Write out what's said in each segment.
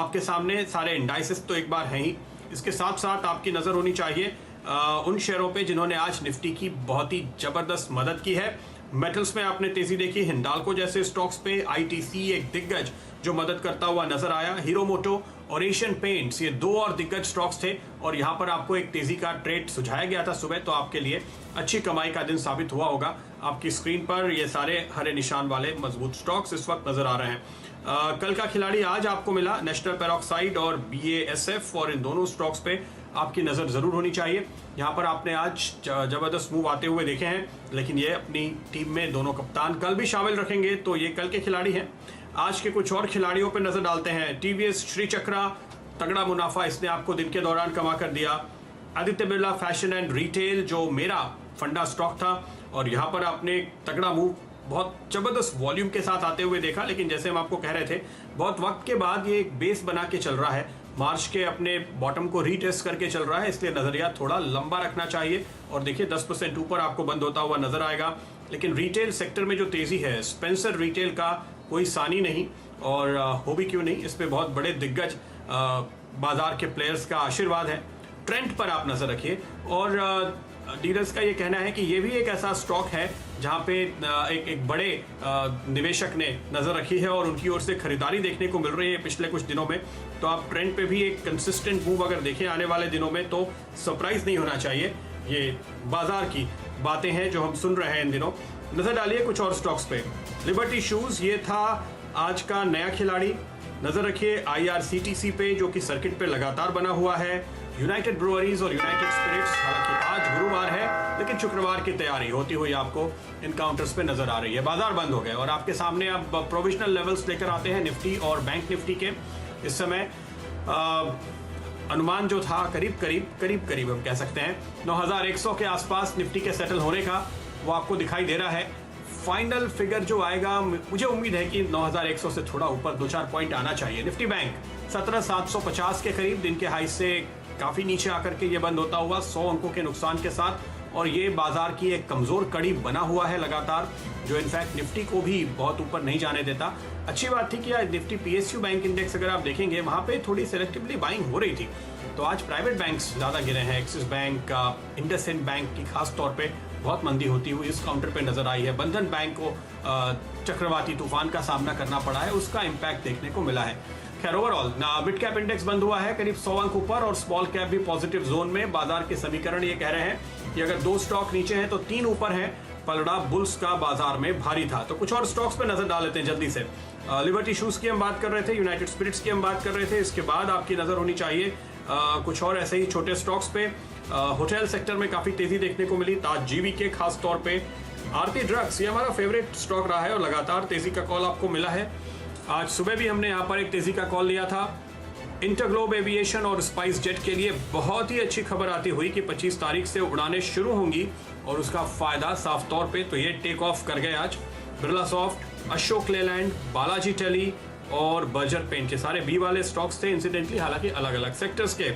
आपके सामने सारे इंडाइसेस तो एक बार हैं ही, इसके साथ साथ आपकी नज़र होनी चाहिए उन शेयरों पे जिन्होंने आज निफ्टी की बहुत ही ज़बरदस्त मदद की है। मेटल्स में आपने तेजी देखी, हिंडाल्को जैसे स्टॉक्स पे, आईटीसी एक दिग्गज जो मदद करता हुआ नजर आया, हीरो मोटो और एशियन पेंट्स, ये दो और दिग्गज स्टॉक्स थे और यहाँ पर आपको एक तेजी का ट्रेड सुझाया गया था सुबह, तो आपके लिए अच्छी कमाई का दिन साबित हुआ होगा। आपकी स्क्रीन पर ये सारे हरे निशान वाले मजबूत स्टॉक्स इस वक्त नजर आ रहे हैं। कल का खिलाड़ी आज आपको मिला नेशनल पेरोक्साइड और BASF, और इन दोनों स्टॉक्स पे आपकी नज़र ज़रूर होनी चाहिए। यहाँ पर आपने आज ज़बरदस्त मूव आते हुए देखे हैं, लेकिन ये अपनी टीम में दोनों कप्तान कल भी शामिल रखेंगे, तो ये कल के खिलाड़ी हैं। आज के कुछ और खिलाड़ियों पर नज़र डालते हैं। TVS श्री चक्रा, तगड़ा मुनाफा इसने आपको दिन के दौरान कमा कर दिया। Aditya Birla fashion and retail जो मेरा फंडा स्टॉक था, और यहाँ पर आपने तगड़ा मूव बहुत ज़बरदस्त वॉल्यूम के साथ आते हुए देखा, लेकिन जैसे हम आपको कह रहे थे बहुत वक्त के बाद ये एक बेस बना के चल रहा है, मार्च के अपने बॉटम को रीटेस्ट करके चल रहा है, इसलिए नज़रिया थोड़ा लंबा रखना चाहिए। और देखिए 10% ऊपर आपको बंद होता हुआ नजर आएगा। लेकिन रिटेल सेक्टर में जो तेज़ी है, स्पेंसर रिटेल का कोई सानी नहीं, और हो भी क्यों नहीं, इस पर बहुत बड़े दिग्गज बाजार के प्लेयर्स का आशीर्वाद है। ट्रेंड पर आप नज़र रखिए, और डीलर्स का ये कहना है कि ये भी एक ऐसा स्टॉक है जहाँ पे एक बड़े निवेशक ने नज़र रखी है और उनकी ओर से खरीदारी देखने को मिल रही है पिछले कुछ दिनों में। तो आप ट्रेंड पे भी एक कंसिस्टेंट मूव अगर देखें आने वाले दिनों में, तो सरप्राइज नहीं होना चाहिए। ये बाजार की बातें हैं जो हम सुन रहे हैं इन दिनों। नज़र डालिए कुछ और स्टॉक्स पे। लिबर्टी शूज़ ये था आज का नया खिलाड़ी। नज़र रखिए IRCTC पे जो कि सर्किट पे लगातार बना हुआ है। यूनाइटेड ब्रूअरीज और यूनाइटेड स्पिरिट्स, हालांकि आज गुरुवार है लेकिन शुक्रवार की तैयारी होती हुई आपको इन काउंटर्स पे नजर आ रही है। बाजार बंद हो गए और आपके सामने अब प्रोविजनल लेवल्स लेकर आते हैं निफ्टी और बैंक निफ्टी के। इस समय अनुमान जो था करीब हम कह सकते हैं 9100 के आसपास निफ्टी के सेटल होने का, वो आपको दिखाई दे रहा है। फाइनल फिगर जो आएगा, मुझे उम्मीद है कि 9100 से थोड़ा ऊपर 2-4 पॉइंट आना चाहिए। निफ्टी बैंक 17750 के करीब, दिन के हाई से काफ़ी नीचे आकर के ये बंद होता हुआ 100 अंकों के नुकसान के साथ, और ये बाजार की एक कमज़ोर कड़ी बना हुआ है लगातार, जो इनफैक्ट निफ्टी को भी बहुत ऊपर नहीं जाने देता। अच्छी बात थी कि आज निफ्टी PSU बैंक इंडेक्स अगर आप देखेंगे वहाँ पे थोड़ी सेलेक्टिवली बाइंग हो रही थी, तो आज प्राइवेट बैंक्स ज़्यादा गिरे हैं। एक्सिस बैंक, इंडसइंड बैंक की खास तौर पे बहुत मंदी होती हुई इस काउंटर पे नजर आई है। बंधन बैंक को चक्रवाती तूफान का सामना करना पड़ा है, उसका इम्पैक्ट देखने को मिला है। खैर ओवरऑल मिड कैप इंडेक्स बंद हुआ है करीब 100 अंक ऊपर, और स्मॉल कैप भी पॉजिटिव जोन में। बाजार के समीकरण ये कह रहे हैं कि अगर 2 स्टॉक नीचे हैं तो 3 ऊपर हैं। पलड़ा बुल्स का बाजार में भारी था। तो कुछ और स्टॉक्स पे नजर डाल लेते हैं जल्दी से। लिबर्टी शूज की हम बात कर रहे थे, यूनाइटेड स्पिरिट्स की हम बात कर रहे थे। इसके बाद आपकी नजर होनी चाहिए कुछ और ऐसे ही छोटे स्टॉक्स पे। होटल सेक्टर में काफी तेजी देखने को मिली, ताज जीवी के खास तौर पे। आरती ड्रग्स ये हमारा फेवरेट स्टॉक रहा है और लगातार तेजी का कॉल आपको मिला है। आज सुबह भी हमने यहाँ पर एक तेजी का कॉल लिया था। इंटरग्लोब एविएशन और स्पाइस जेट के लिए बहुत ही अच्छी खबर आती हुई कि 25 तारीख से उड़ानें शुरू होंगी, और उसका फायदा साफ तौर पे तो ये टेक ऑफ कर गए आज। बिरला सॉफ्ट, अशोक लेलैंड, बालाजी टेली और बर्जर पेंट के सारे बी वाले स्टॉक्स थे, इंसिडेंटली हालांकि अलग अलग सेक्टर्स के।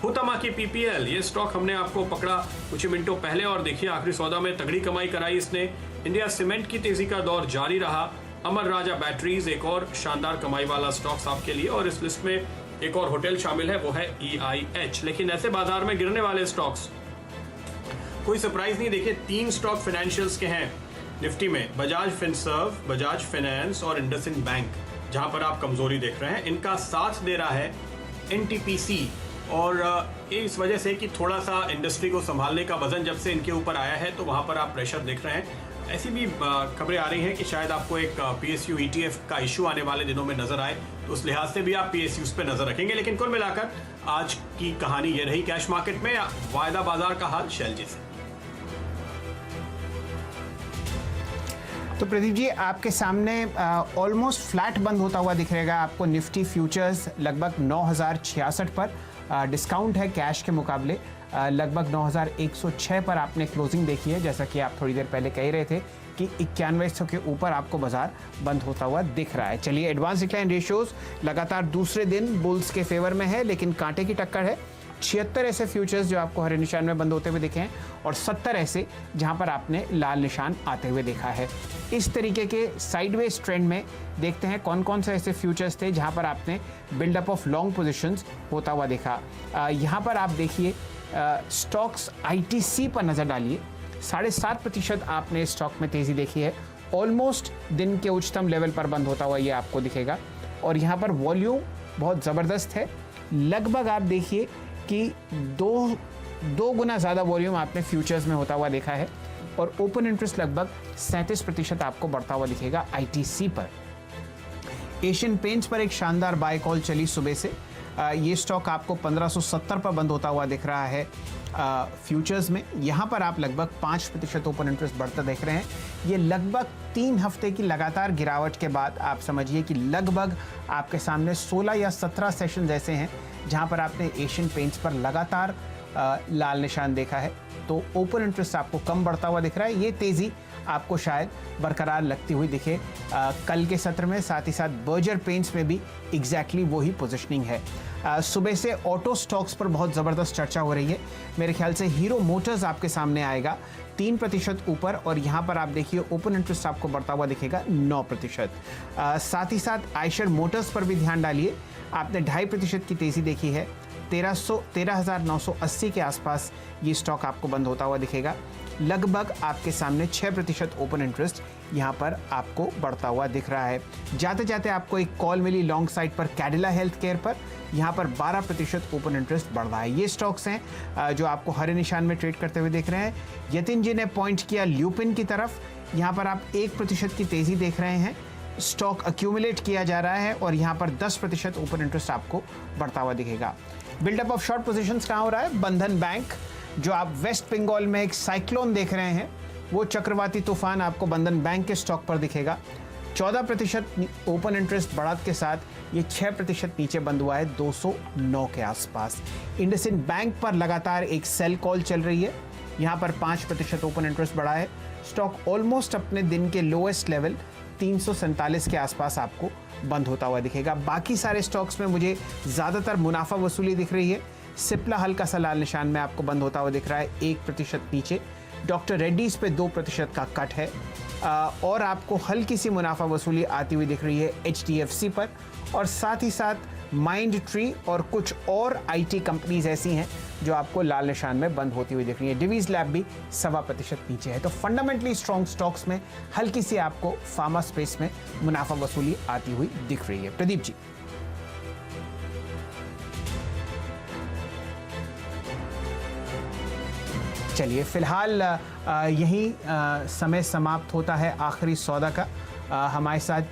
हुतामा की PPL ये स्टॉक हमने आपको पकड़ा कुछ मिनटों पहले, और देखिए आखिरी सौदा में तगड़ी कमाई कराई इसने। इंडिया सीमेंट की तेजी का दौर जारी रहा। अमर राजा बैटरीज एक और शानदार कमाई वाला स्टॉक्स आपके लिए, और इस लिस्ट में एक और होटल शामिल है, वो है EIH। लेकिन ऐसे बाजार में गिरने वाले स्टॉक्स कोई सरप्राइज नहीं। देखिए 3 स्टॉक फाइनेंशियल्स के हैं निफ्टी में, बजाज फिनसर्व, बजाज फाइनेंस और इंडसइंड बैंक, जहां पर आप कमजोरी देख रहे हैं। इनका साथ दे रहा है NTPC, और इस वजह से कि थोड़ा सा इंडस्ट्री को संभालने का वजन जब से इनके ऊपर आया है, तो वहां पर आप प्रेशर देख रहे हैं। ऐसी भी खबरें आ रही हैं कि शायद आपको एक PSU ETF का इशू आने वाले दिनों में नजर आए, तो उस लिहाज से भी आप PSUs पे नजर रखेंगे। लेकिन कुल मिलाकर आज की कहानी ये रही कैश मार्केट में। वायदा बाजार का हाल शैलजी से। तो प्रदीप जी, आपके सामने ऑलमोस्ट फ्लैट बंद होता हुआ दिख रहेगा आपको। निफ्टी फ्यूचर्स लगभग 9066 पर, डिस्काउंट है कैश के मुकाबले। लगभग 9106 पर आपने क्लोजिंग देखी है, जैसा कि आप थोड़ी देर पहले कह रहे थे कि 9100 के ऊपर आपको बाजार बंद होता हुआ दिख रहा है। चलिए, एडवांस डिक्लाइन रेशियोज लगातार दूसरे दिन बुल्स के फेवर में है, लेकिन कांटे की टक्कर है। 76 ऐसे फ्यूचर्स जो आपको हरे निशान में बंद होते हुए दिखे हैं और 70 ऐसे जहां पर आपने लाल निशान आते हुए देखा है। इस तरीके के साइडवेज ट्रेंड में देखते हैं कौन कौन से ऐसे फ्यूचर्स थे जहां पर आपने बिल्डअप ऑफ लॉन्ग पोजीशंस होता हुआ देखा। यहां पर आप देखिए स्टॉक्स ITC पर नज़र डालिए, 7.5% आपने स्टॉक में तेज़ी देखी है। ऑलमोस्ट दिन के उच्चतम लेवल पर बंद होता हुआ ये आपको दिखेगा और यहाँ पर वॉल्यूम बहुत ज़बरदस्त है। लगभग आप देखिए कि दो गुना ज़्यादा वॉल्यूम आपने फ्यूचर्स में होता हुआ देखा है और ओपन इंटरेस्ट लगभग 37% आपको बढ़ता हुआ दिखेगा ITC पर। एशियन पेंट्स पर एक शानदार बाय कॉल चली सुबह से। ये स्टॉक आपको 1570 पर बंद होता हुआ दिख रहा है फ्यूचर्स में। यहाँ पर आप लगभग 5% ओपन इंटरेस्ट बढ़ता देख रहे हैं। ये लगभग 3 हफ्ते की लगातार गिरावट के बाद आप समझिए कि लगभग आपके सामने 16 या 17 सेशन ऐसे हैं जहाँ पर आपने एशियन पेंट्स पर लगातार लाल निशान देखा है। तो ओपन इंटरेस्ट आपको कम बढ़ता हुआ दिख रहा है। ये तेज़ी आपको शायद बरकरार लगती हुई दिखे कल के सत्र में। साथ ही साथ बर्जर पेंट्स में भी एग्जैक्टली वही पोजीशनिंग है। सुबह से ऑटो स्टॉक्स पर बहुत ज़बरदस्त चर्चा हो रही है। मेरे ख्याल से हीरो मोटर्स आपके सामने आएगा 3% ऊपर और यहाँ पर आप देखिए ओपन इंटरेस्ट आपको बढ़ता हुआ दिखेगा 9%। साथ ही साथ आयशर मोटर्स पर भी ध्यान डालिए, आपने 2.5% की तेज़ी देखी है। 13,980 के आसपास ये स्टॉक आपको बंद होता हुआ दिखेगा। लगभग आपके सामने 6% ओपन इंटरेस्ट यहाँ पर आपको बढ़ता हुआ दिख रहा है। जाते जाते आपको एक कॉल मिली लॉन्ग साइड पर कैडिला हेल्थ केयर पर, यहाँ पर 12% ओपन इंटरेस्ट बढ़ रहा है। ये स्टॉक्स हैं जो आपको हरे निशान में ट्रेड करते हुए दिख रहे हैं। यतिन जी ने पॉइंट किया ल्यूपिन की तरफ, यहाँ पर आप 1% की तेज़ी देख रहे हैं। स्टॉक अक्यूमुलेट किया जा रहा है और यहाँ पर 10% ओपन इंटरेस्ट आपको बढ़ता हुआ दिखेगा। बिल्डअप ऑफ शॉर्ट पोजीशंस कहाँ हो रहा है? बंधन बैंक, जो आप वेस्ट बंगाल में एक साइक्लोन देख रहे हैं, वो चक्रवाती तूफान आपको बंधन बैंक के स्टॉक पर दिखेगा। 14% ओपन इंटरेस्ट बढ़त के साथ ये 6% नीचे बंद हुआ है 209 के आसपास। इंडसइंड बैंक पर लगातार एक सेल कॉल चल रही है, यहाँ पर 5% ओपन इंटरेस्ट बढ़ा है। स्टॉक ऑलमोस्ट अपने दिन के लोएस्ट लेवल 347 के आसपास आपको बंद होता हुआ दिखेगा। बाकी सारे स्टॉक्स में मुझे ज़्यादातर मुनाफा वसूली दिख रही है। सिप्ला हल्का सा लाल निशान में आपको बंद होता हुआ दिख रहा है 1% नीचे। डॉक्टर रेड्डीज पे 2% का कट है और आपको हल्की सी मुनाफा वसूली आती हुई दिख रही है HDFC पर। और साथ ही साथ माइंड ट्री और कुछ और IT कंपनीज ऐसी हैं जो आपको लाल निशान में बंद होती हुई दिख रही है। डिवीज लैब भी 1.25% नीचे है। तो फंडामेंटली स्ट्रॉन्ग स्टॉक्स में हल्की सी आपको फार्मा स्पेस में मुनाफा वसूली आती हुई दिख रही है। प्रदीप जी। चलिए फिलहाल यही समय समाप्त होता है आखिरी सौदा का। हमारे साथ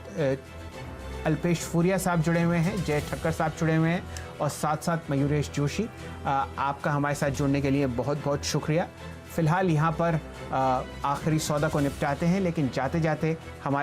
अल्पेश फूरिया साहब जुड़े हुए हैं, जय ठक्कर साहब जुड़े हुए हैं और साथ साथ मयूरेश जोशी। आपका हमारे साथ जुड़ने के लिए बहुत बहुत शुक्रिया। फ़िलहाल यहाँ पर आखिरी सौदा को निपटाते हैं, लेकिन जाते जाते हमारे